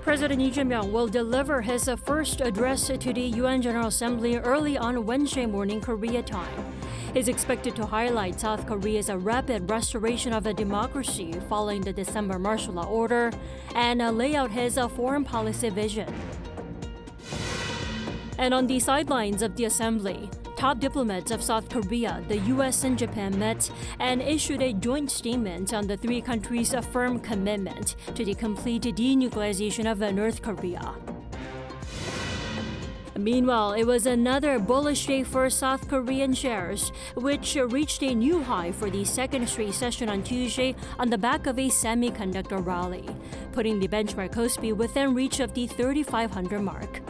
President Lee Jae-myung will deliver his first address to the UN General Assembly early on Wednesday morning Korea time. He's expected to highlight South Korea's rapid restoration of a democracy following the December martial law order and lay out his foreign policy vision. And on the sidelines of the assembly, top diplomats of South Korea, the US and Japan met and issued a joint statement on the three countries' firm commitment to the complete denuclearization of North Korea. Meanwhile, it was another bullish day for South Korean shares, which reached a new high for the second straight session on Tuesday on the back of a semiconductor rally, putting the benchmark Kospi within reach of the 3,500 mark.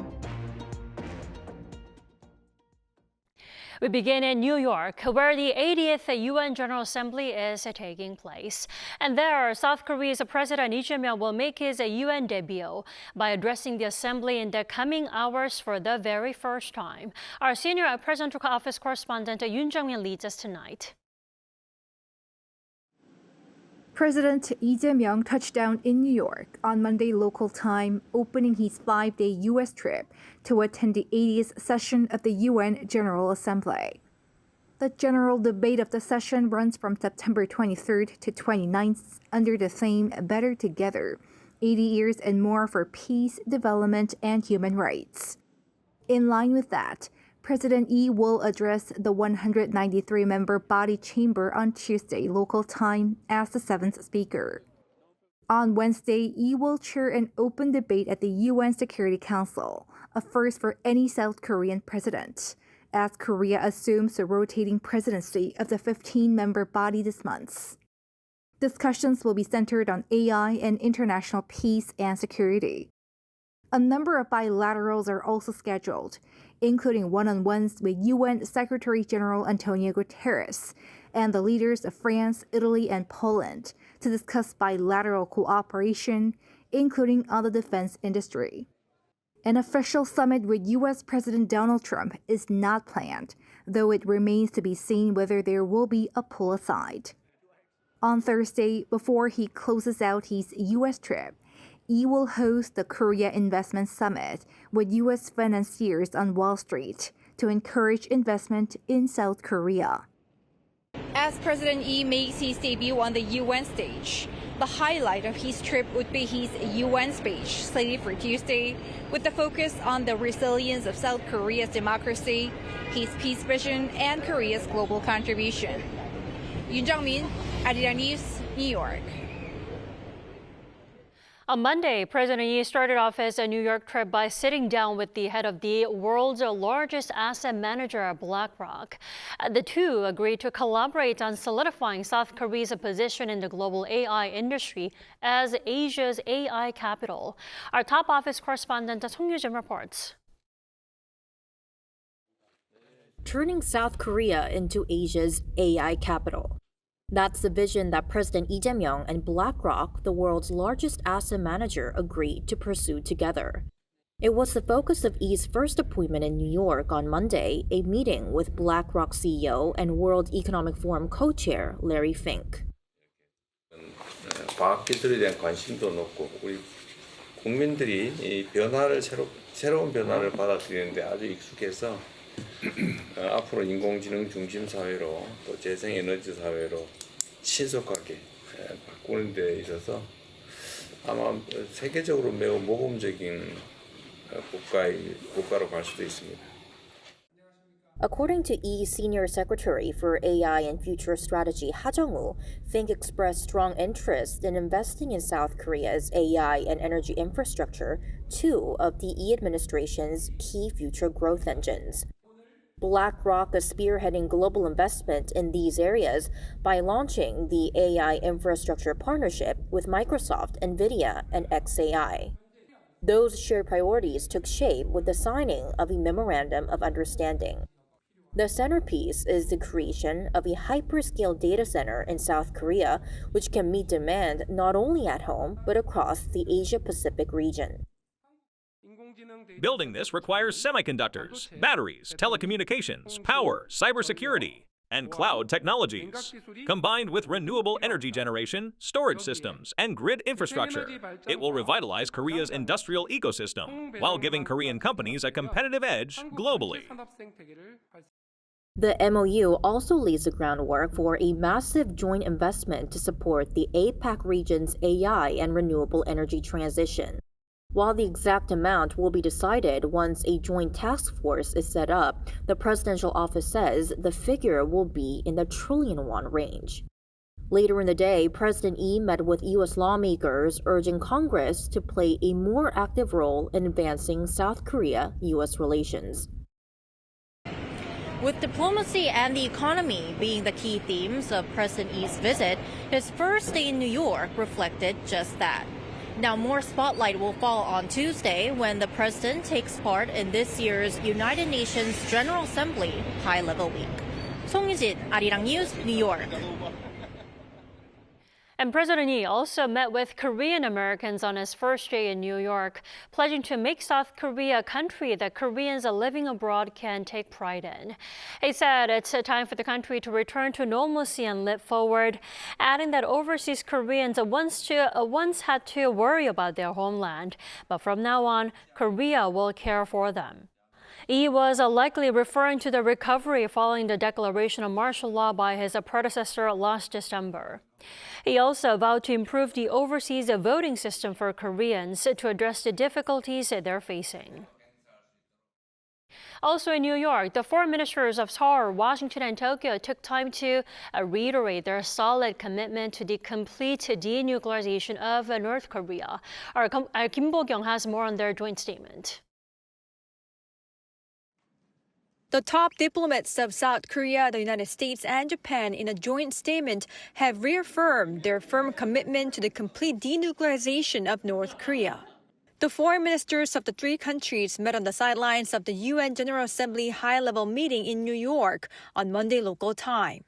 We begin in New York, where the 80th UN General Assembly is taking place. And there, South Korea's President Lee Jae-myung will make his UN debut by addressing the assembly in the coming hours for the very first time. Our senior presidential office correspondent Yoon Jung-min leads us tonight. President Lee Jae-myung touched down in New York on Monday local time, opening his 5-day U.S. trip to attend the 80th session of the UN General Assembly. The general debate of the session runs from September 23rd to 29th under the theme Better Together, 80 years and more for peace, development, and human rights. In line with that, President Lee will address the 193-member body chamber on Tuesday local time as the seventh speaker. On Wednesday, Lee will chair an open debate at the UN Security Council, a first for any South Korean president, as Korea assumes the rotating presidency of the 15-member body this month. Discussions will be centered on AI and international peace and security. A number of bilaterals are also scheduled, including one-on-ones with UN Secretary-General Antonio Guterres and the leaders of France, Italy, and Poland to discuss bilateral cooperation, including on the defense industry. An official summit with U.S. President Donald Trump is not planned, though it remains to be seen whether there will be a pull aside. On Thursday, before he closes out his U.S. trip, Lee will host the Korea Investment Summit with U.S. financiers on Wall Street to encourage investment in South Korea. As President Lee makes his debut on the UN stage, the highlight of his trip would be his UN speech slated for Tuesday, with the focus on the resilience of South Korea's democracy, his peace vision, and Korea's global contribution. Yoon Jung-min, Arirang News, New York. On Monday, President Lee started off his New York trip by sitting down with the head of the world's largest asset manager, BlackRock. The two agreed to collaborate on solidifying South Korea's position in the global AI industry as Asia's AI capital. Our top office correspondent, Song Yoo-jin reports. Turning South Korea into Asia's AI capital. That's the vision that President Lee Jae-myung and BlackRock, the world's largest asset manager, agreed to pursue together. It was the focus of Lee's first appointment in New York on Monday, a meeting with BlackRock CEO and World Economic Forum co-chair Larry Fink. 과학 기술에 대한 관심도 높고 우리 국민들이 이 변화를 새로운 변화를 받아들이는데 아주 익숙해서 앞으로 인공지능 중심 사회로 또 재생에너지 사회로 신속하게 바꾸는 데 있어서 아마 세계적으로 매우 모범적인 국가로 갈 수도 있습니다. According to Lee's Senior Secretary for AI and Future Strategy, Ha Jung-woo, Fink expressed strong interest in investing in South Korea's AI and energy infrastructure, two of the Lee administration's key future growth engines. BlackRock is spearheading global investment in these areas by launching the AI infrastructure partnership with Microsoft, NVIDIA, and xAI. Those shared priorities took shape with the signing of a Memorandum of Understanding. The centerpiece is the creation of a hyperscale data center in South Korea, which can meet demand not only at home, but across the Asia-Pacific region. Building this requires semiconductors, batteries, telecommunications, power, cybersecurity. and cloud technologies. Combined with renewable energy generation, storage systems, and grid infrastructure, it will revitalize Korea's industrial ecosystem while giving Korean companies a competitive edge globally. The MOU also lays the groundwork for a massive joint investment to support the APAC region's AI and renewable energy transition. While the exact amount will be decided once a joint task force is set up, the presidential office says the figure will be in the trillion-won range. Later in the day, President Lee met with U.S. lawmakers urging Congress to play a more active role in advancing South Korea-U.S. relations. With diplomacy and the economy being the key themes of President Lee's visit, his first day in New York reflected just that. Now more spotlight will fall on Tuesday when the president takes part in this year's United Nations General Assembly High-Level Week. 송유진, Arirang News, New York. And President Lee also met with Korean Americans on his first day in New York, pledging to make South Korea a country that Koreans living abroad can take pride in. He said it's time for the country to return to normalcy and live forward, adding that overseas Koreans once had to worry about their homeland, but from now on, Korea will care for them. He was likely referring to the recovery following the declaration of martial law by his predecessor last December. He also vowed to improve the overseas voting system for Koreans to address the difficulties they're facing. Also in New York, the foreign ministers of Seoul, Washington, and Tokyo took time to reiterate their solid commitment to the complete denuclearization of North Korea. Our Kim Bo-kyung has more on their joint statement. The top diplomats of South Korea, the United States, and Japan in a joint statement have reaffirmed their firm commitment to the complete denuclearization of North Korea. The foreign ministers of the three countries met on the sidelines of the UN General Assembly high-level meeting in New York on Monday local time.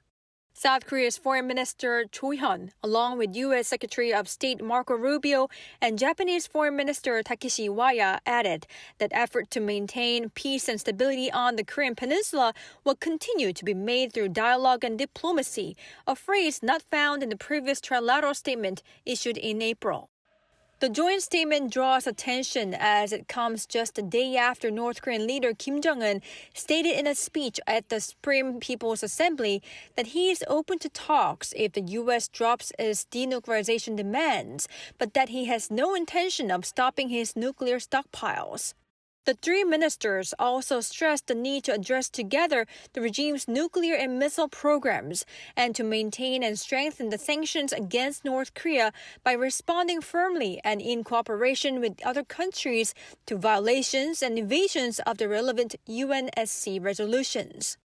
South Korea's Foreign Minister Cho Hyun, along with U.S. Secretary of State Marco Rubio and Japanese Foreign Minister Takeshi Iwaya, added that effort to maintain peace and stability on the Korean peninsula will continue to be made through dialogue and diplomacy, a phrase not found in the previous trilateral statement issued in April. The joint statement draws attention as it comes just a day after North Korean leader Kim Jong-un stated in a speech at the Supreme People's Assembly that he is open to talks if the U.S. drops its denuclearization demands, but that he has no intention of stopping his nuclear stockpiles. The three ministers also stressed the need to address together the regime's nuclear and missile programs and to maintain and strengthen the sanctions against North Korea by responding firmly and in cooperation with other countries to violations and evasions of the relevant UNSC resolutions.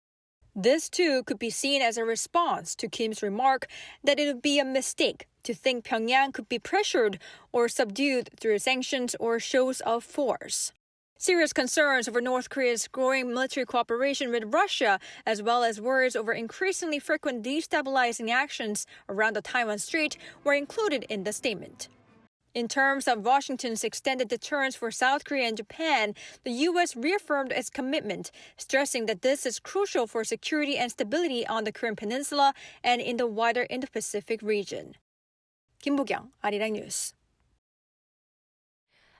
This, too, could be seen as a response to Kim's remark that it would be a mistake to think Pyongyang could be pressured or subdued through sanctions or shows of force. Serious concerns over North Korea's growing military cooperation with Russia, as well as worries over increasingly frequent destabilizing actions around the Taiwan Strait, were included in the statement. In terms of Washington's extended deterrence for South Korea and Japan, the U.S. reaffirmed its commitment, stressing that this is crucial for security and stability on the Korean Peninsula and in the wider Indo-Pacific region. Kim Bo-kyung, Arirang News.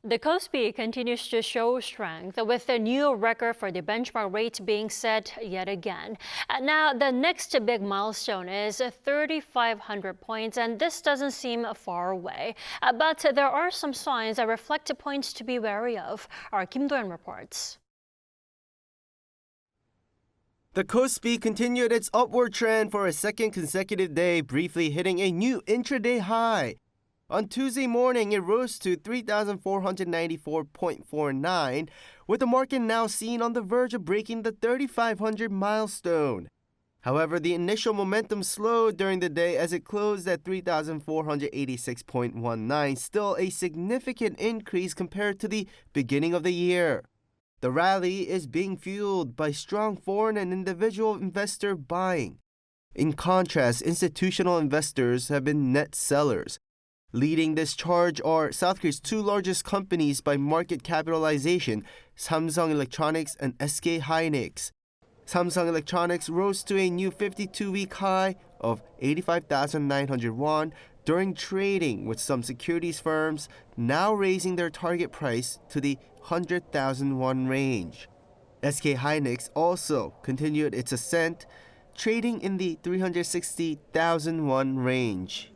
The KOSPI continues to show strength, with a new record for the benchmark rate being set yet again. Now, the next big milestone is 3,500 points, and this doesn't seem far away. But there are some signs that reflect points to be wary of. Our Kim Do-yeon reports. The KOSPI continued its upward trend for a second consecutive day, briefly hitting a new intraday high. On Tuesday morning, it rose to 3,494.49, with the market now seen on the verge of breaking the 3,500 milestone. However, the initial momentum slowed during the day as it closed at 3,486.19, still a significant increase compared to the beginning of the year. The rally is being fueled by strong foreign and individual investor buying. In contrast, institutional investors have been net sellers. Leading this charge are South Korea's two largest companies by market capitalization, Samsung Electronics and SK Hynix. Samsung Electronics rose to a new 52-week high of 85,900 won during trading, with some securities firms now raising their target price to the 100,000 won range. SK Hynix also continued its ascent, trading in the 360,000 won range.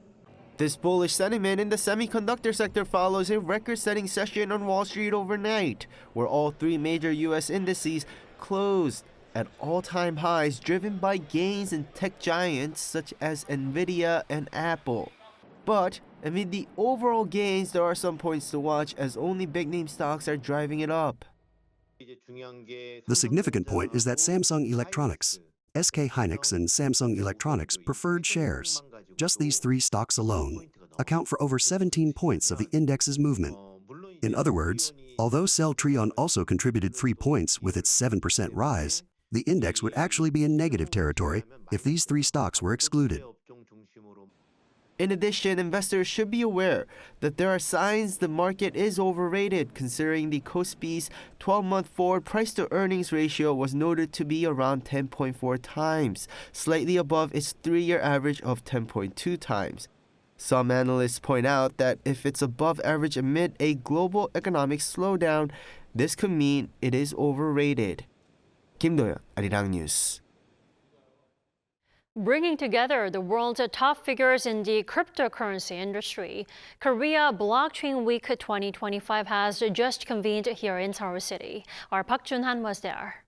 This bullish sentiment in the semiconductor sector follows a record-setting session on Wall Street overnight, where all three major U.S. indices closed at all-time highs, driven by gains in tech giants such as Nvidia and Apple. But amid the overall gains, there are some points to watch, as only big-name stocks are driving it up. The significant point is that Samsung Electronics, SK Hynix, and Samsung Electronics preferred shares. Just these three stocks alone account for over 17 points of the index's movement. In other words, although Celltrion also contributed 3 points with its 7% rise, the index would actually be in negative territory if these three stocks were excluded. In addition, investors should be aware that there are signs the market is overrated, considering the KOSPI's 12-month forward price-to-earnings ratio was noted to be around 10.4 times, slightly above its 3-year average of 10.2 times. Some analysts point out that if it's above average amid a global economic slowdown, this could mean it is overrated. Kim Do-yeon, Arirang News. Bringing together the world's top figures in the cryptocurrency industry, Korea Blockchain Week 2025 has just convened here in Seoul City. Our Park Jun-han was there.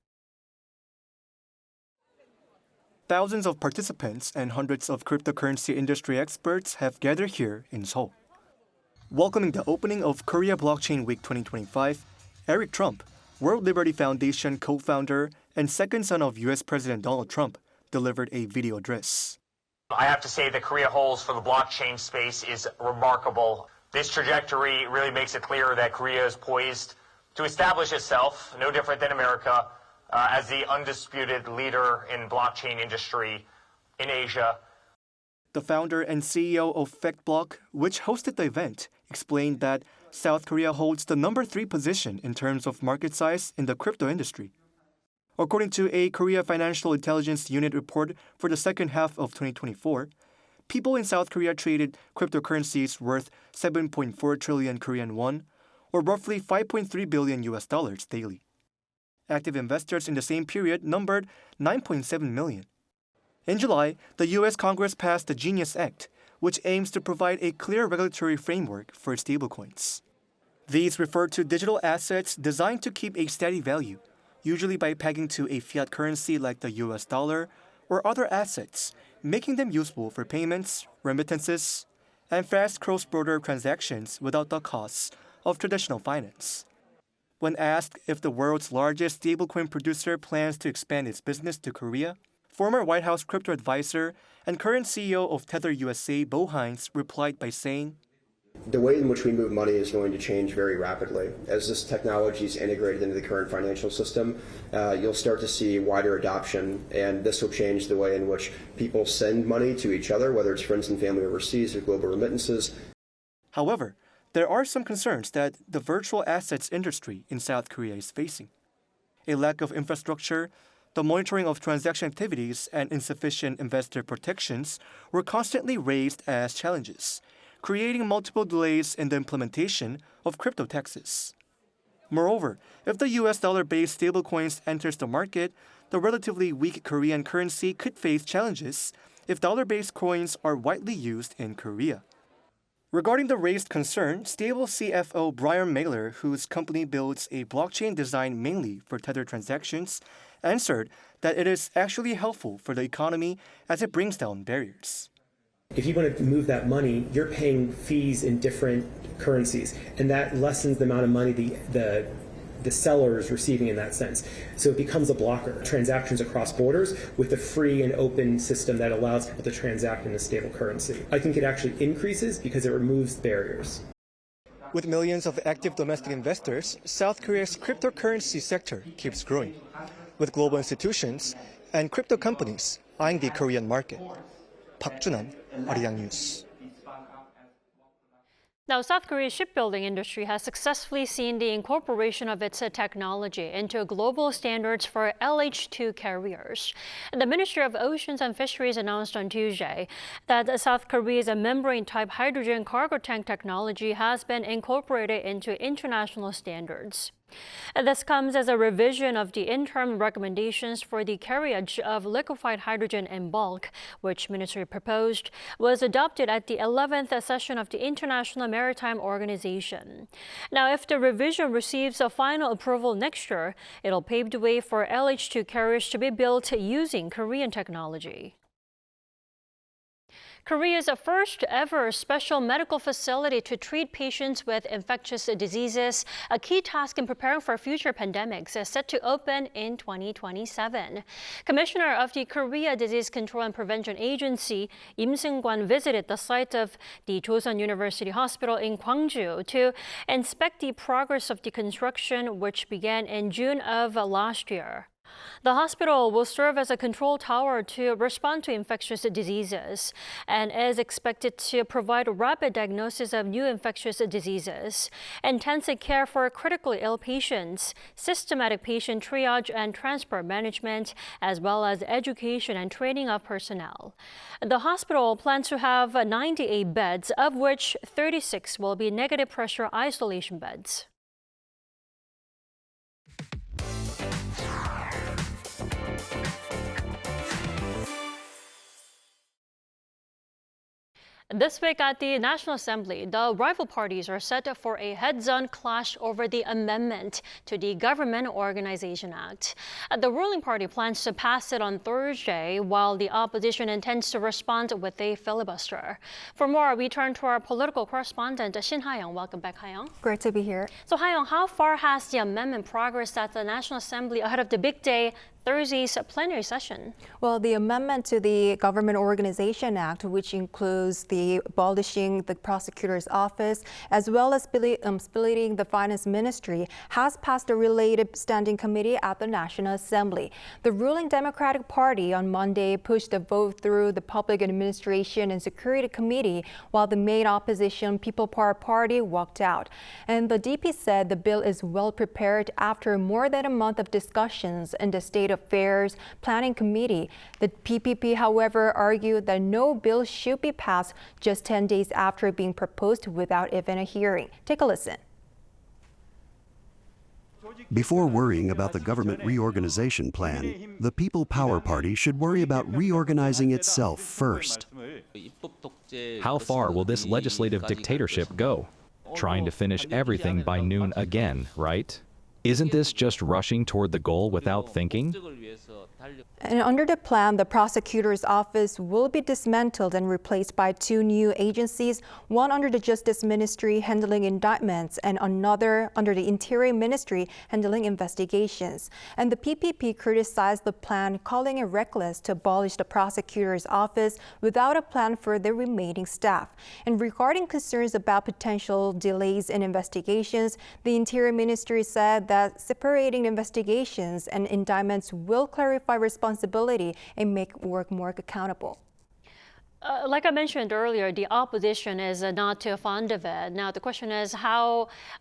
Thousands of participants and hundreds of cryptocurrency industry experts have gathered here in Seoul. Welcoming the opening of Korea Blockchain Week 2025, Eric Trump, World Liberty Foundation co-founder and second son of U.S. President Donald Trump, delivered a video address. I have to say that Korea holds for the blockchain space is remarkable. This trajectory really makes it clear that Korea is poised to establish itself, no different than America, as the undisputed leader in blockchain industry in Asia. The founder and CEO of Infectious, which hosted the event, explained that South Korea holds the number 3 position in terms of market size in the crypto industry. According to a Korea Financial Intelligence Unit report for the second half of 2024, people in South Korea traded cryptocurrencies worth 7.4 trillion Korean won, or roughly $5.3 billion daily. Active investors in the same period numbered 9.7 million. In July, the U.S. Congress passed the Genius Act, which aims to provide a clear regulatory framework for stablecoins. These refer to digital assets designed to keep a steady value, usually by pegging to a fiat currency like the US dollar or other assets, making them useful for payments, remittances, and fast cross-border transactions without the costs of traditional finance. When asked if the world's largest stablecoin producer plans to expand its business to Korea, former White House crypto advisor and current CEO of Tether USA, Bo Hines, replied by saying, "The way in which we move money is going to change very rapidly. As this technology is integrated into the current financial system, you'll start to see wider adoption, and this will change the way in which people send money to each other, whether it's friends and family overseas or global remittances." However, there are some concerns that the virtual assets industry in South Korea is facing. A lack of infrastructure, the monitoring of transaction activities, and insufficient investor protections were constantly raised as challenges, creating multiple delays in the implementation of crypto taxes. Moreover, if the US dollar-based stablecoins enters the market, the relatively weak Korean currency could face challenges if dollar-based coins are widely used in Korea. Regarding the raised concern, Stable CFO Brian Mailer, whose company builds a blockchain designed mainly for Tether transactions, answered that it is actually helpful for the economy as it brings down barriers. If you want to move that money, you're paying fees in different currencies, and that lessens the amount of money the seller is receiving in that sense. So it becomes a blocker. Transactions across borders with a free and open system that allows people to transact in a stable currency. I think it actually increases because it removes barriers. With millions of active domestic investors, South Korea's cryptocurrency sector keeps growing, with global institutions and crypto companies eyeing the Korean market. Park Jun-han, Arirang News. Now, South Korea's shipbuilding industry has successfully seen the incorporation of its technology into global standards for LH2 carriers. And the Ministry of Oceans and Fisheries announced on Tuesday that South Korea's membrane-type hydrogen cargo tank technology has been incorporated into international standards. And this comes as a revision of the interim recommendations for the carriage of liquefied hydrogen in bulk, which ministry proposed was adopted at the 11th session of the International Maritime Organization. Now, if the revision receives a final approval next year, it'll pave the way for LH2 carriers to be built using Korean technology. Korea's first ever special medical facility to treat patients with infectious diseases, a key task in preparing for future pandemics, is set to open in 2027. Commissioner of the Korea Disease Control and Prevention Agency, Im Seung-kwan, visited the site of the Joseon University Hospital in Gwangju to inspect the progress of the construction, which began in June of last year. The hospital will serve as a control tower to respond to infectious diseases and is expected to provide rapid diagnosis of new infectious diseases, intensive care for critically ill patients, systematic patient triage and transport management, as well as education and training of personnel. The hospital plans to have 98 beds, of which 36 will be negative pressure isolation beds. This week at the National Assembly, the rival parties are set for a heads-on clash over the amendment to the Gov't Organization Act. The ruling party plans to pass it on Thursday, while the opposition intends to respond with a filibuster. For more, we turn to our political correspondent, Shin Ha-young. Welcome back, Ha-young. Great to be here. So, Ha-young, how far has the amendment progressed at the National Assembly ahead of the big day, Thursday's plenary session? Well, the amendment to the Gov't Organization Act, which includes the abolishing the prosecutor's office, as well as splitting the finance ministry, has passed a related standing committee at the National Assembly. The ruling Democratic Party on Monday pushed the vote through the Public Administration and Security Committee, while the main opposition People Power Party walked out. And the DP said the bill is well prepared after more than a month of discussions in the State Affairs Planning Committee. The PPP, however, argued that no bill should be passed just 10 days after being proposed without even a hearing. Take a listen. Before worrying about the government reorganization plan, the People Power Party should worry about reorganizing itself first. How far will this legislative dictatorship go? Trying to finish everything by noon again, right? Isn't this just rushing toward the goal without thinking? And under the plan, the prosecutor's office will be dismantled and replaced by two new agencies, one under the Justice Ministry handling indictments and another under the Interior Ministry handling investigations. And the PPP criticized the plan, calling it reckless to abolish the prosecutor's office without a plan for the remaining staff. And regarding concerns about potential delays in investigations, the Interior Ministry said that separating investigations and indictments will clarify responsibility and make work more accountable. Like I mentioned earlier, the opposition is not too fond of it. Now, the question is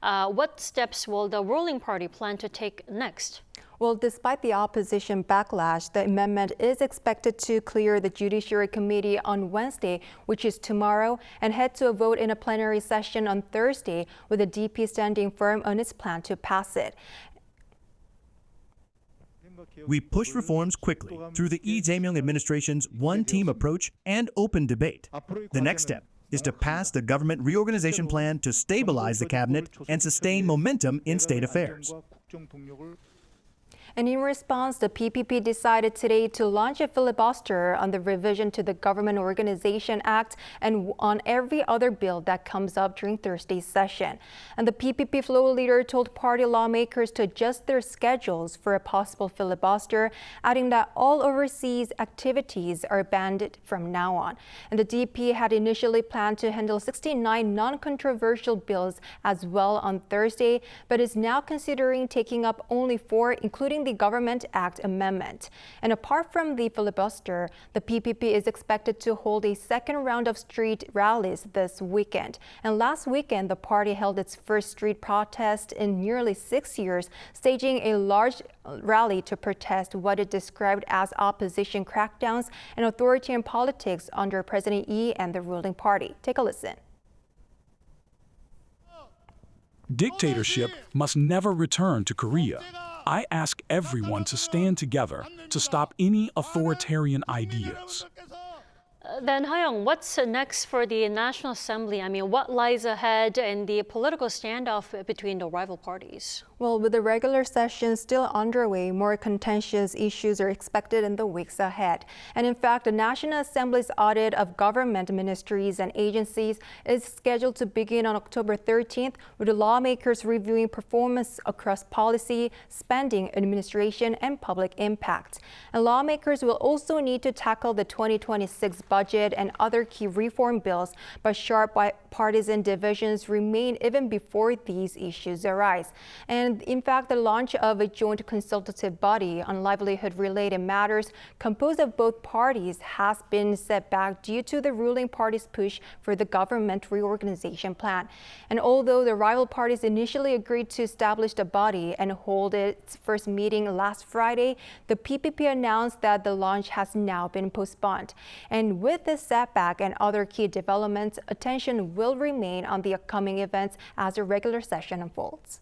what steps will the ruling party plan to take next? Well, despite the opposition backlash, the amendment is expected to clear the Judiciary Committee on Wednesday, which is tomorrow, and head to a vote in a plenary session on Thursday, with the DP standing firm on its plan to pass it. We pushed reforms quickly through the Lee Jae-myung administration's one-team approach and open debate. The next step is to pass the government reorganization plan to stabilize the cabinet and sustain momentum in state affairs. And in response, the PPP decided today to launch a filibuster on the revision to the Gov't Organization Act and on every other bill that comes up during Thursday's session. And the PPP floor leader told party lawmakers to adjust their schedules for a possible filibuster, adding that all overseas activities are banned from now on. And the DP had initially planned to handle 69 non-controversial bills as well on Thursday, but is now considering taking up only 4, including opposing the Government Act amendment. And apart from the filibuster, the PPP is expected to hold a second round of street rallies this weekend. And last weekend, the party held its first street protest in nearly 6 years, staging a large rally to protest what it described as opposition crackdowns and authoritarian politics under President Lee and the ruling party. Take a listen. Dictatorship must never return to Korea. I ask everyone to stand together to stop any authoritarian ideas. Then, Ha-young, what's next for the National Assembly? I mean, what lies ahead in the political standoff between the rival parties? Well, with the regular session still underway, more contentious issues are expected in the weeks ahead. And in fact, the National Assembly's audit of government ministries and agencies is scheduled to begin on October 13th, with the lawmakers reviewing performance across policy, spending, administration, and public impact. And lawmakers will also need to tackle the 2026 budget and other key reform bills, but sharp bipartisan divisions remain even before these issues arise. And in fact, the launch of a joint consultative body on livelihood-related matters composed of both parties has been set back due to the ruling party's push for the government reorganization plan. And although the rival parties initially agreed to establish the body and hold its first meeting last Friday, the PPP announced that the launch has now been postponed. And with this setback and other key developments, attention will remain on the upcoming events as the regular session unfolds.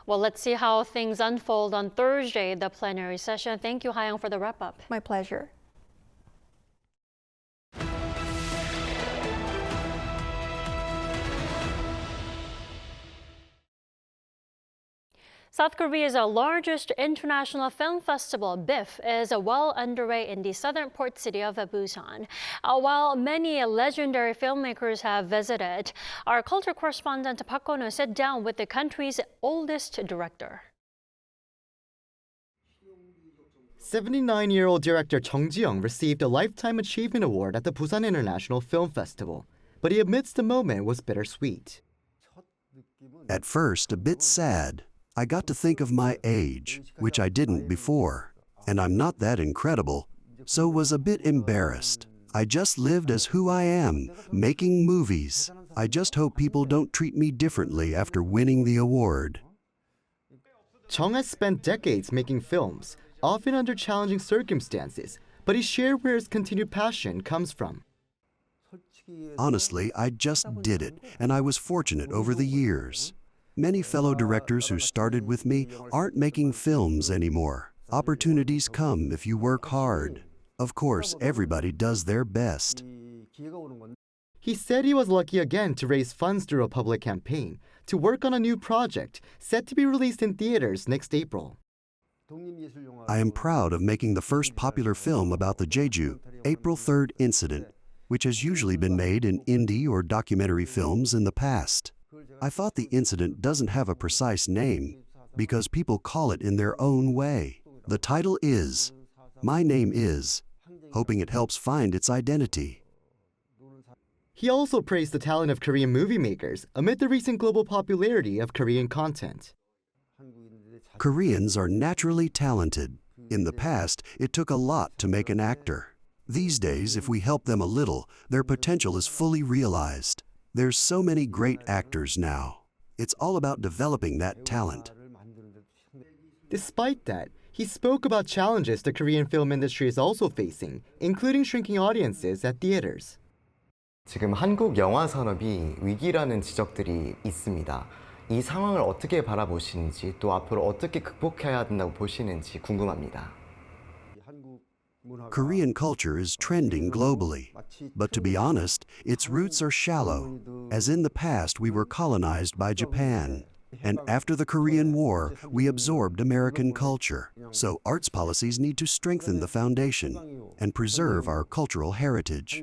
Well, let's see how things unfold on Thursday, the plenary session. Thank you, Ha-young, for the wrap-up. My pleasure. South Korea's largest international film festival, BIFF, is well underway in the southern port city of Busan. While many legendary filmmakers have visited, our culture correspondent Park Kwon-ho sat down with the country's oldest director. 79-year-old director Jeong Ji-young received a Lifetime Achievement Award at the Busan International Film Festival, but he admits the moment was bittersweet. At first, a bit sad. I got to think of my age, which I didn't before, and I'm not that incredible, so was a bit embarrassed. I just lived as who I am, making movies. I just hope people don't treat me differently after winning the award. Jeong has spent decades making films, often under challenging circumstances, but he shared where his continued passion comes from. Honestly, I just did it, and I was fortunate over the years. Many fellow directors who started with me aren't making films anymore. Opportunities come if you work hard. Of course, everybody does their best. He said he was lucky again to raise funds through a public campaign to work on a new project set to be released in theaters next April. I am proud of making the first popular film about the Jeju, April 3rd incident, which has usually been made in indie or documentary films in the past. I thought the incident doesn't have a precise name because people call it in their own way. The title is My Name Is, hoping it helps find its identity. He also praised the talent of Korean movie makers amid the recent global popularity of Korean content. Koreans are naturally talented. In the past, it took a lot to make an actor. These days, if we help them a little, their potential is fully realized. There's so many great actors now. It's all about developing that talent. Despite that, he spoke about challenges the Korean film industry is also facing, including shrinking audiences at theaters. 지금 한국 영화 산업이 위기라는 지적들이 있습니다. 이 상황을 어떻게 바라보시는지 또 앞으로 어떻게 극복해야 된다고 보시는지 궁금합니다. Korean culture is trending globally, but to be honest, its roots are shallow, as in the past we were colonized by Japan. And after the Korean War, we absorbed American culture, so arts policies need to strengthen the foundation and preserve our cultural heritage.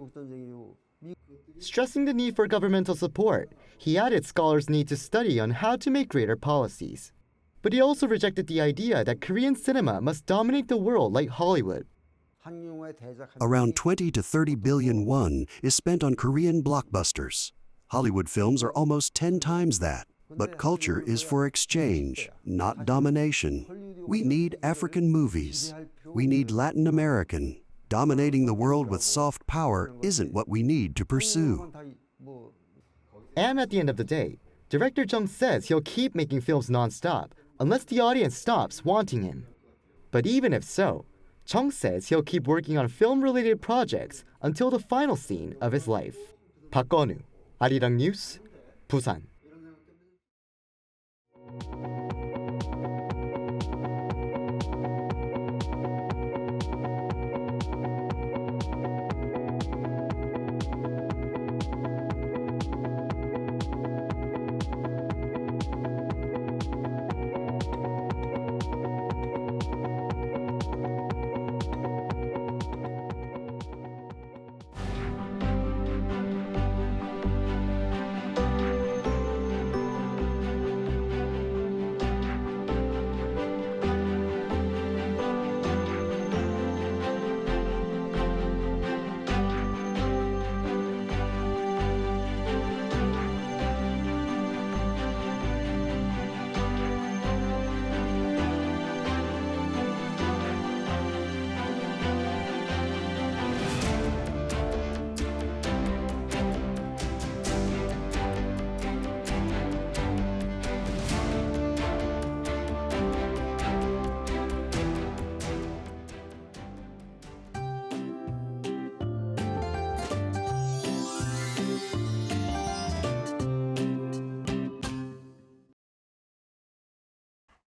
Stressing the need for governmental support, he added scholars need to study on how to make greater policies. But he also rejected the idea that Korean cinema must dominate the world like Hollywood. Around 20 to 30 billion won is spent on Korean blockbusters. Hollywood films are almost 10 times that. But culture is for exchange, not domination. We need African movies. We need Latin American. Dominating the world with soft power isn't what we need to pursue. And at the end of the day, director Jeong says he'll keep making films non-stop unless the audience stops wanting him. But even if so, Jeong says he'll keep working on film-related projects until the final scene of his life. 박건우, Arirang News, Busan.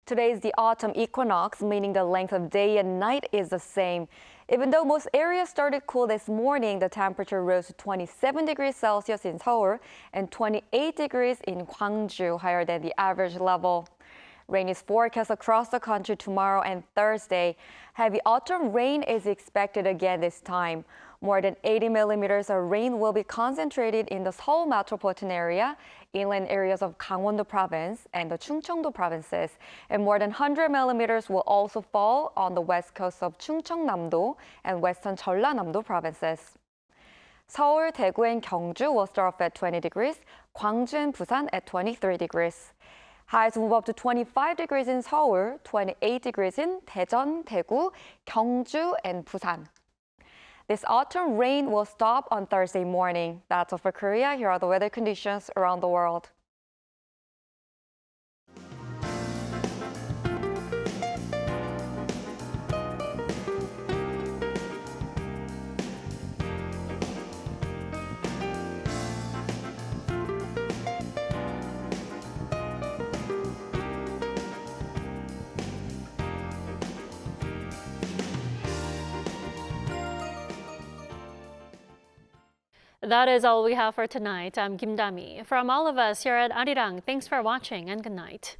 Today is the autumn equinox, meaning the length of day and night is the same. Even though most areas started cool this morning, the temperature rose to 27 degrees Celsius in Seoul and 28 degrees in Gwangju, higher than the average level. Rain is forecast across the country tomorrow and Thursday. Heavy autumn rain is expected again this time. More than 80 millimeters of rain will be concentrated in the Seoul metropolitan area, inland areas of Gangwon-do province, and the Chungcheong-do provinces. And more than 100 millimeters will also fall on the west coast of Chungcheong-namdo and western Jeollanam-do provinces. Seoul, Daegu, and Gyeongju will start off at 20 degrees, Gwangju and Busan at 23 degrees. Highs move up to 25 degrees in Seoul, 28 degrees in Daejeon, Daegu, Gyeongju, and Busan. This autumn rain will stop on Thursday morning. That's all for Korea. Here are the weather conditions around the world. That is all we have for tonight. I'm Kim Dami. From all of us here at Arirang, thanks for watching and good night.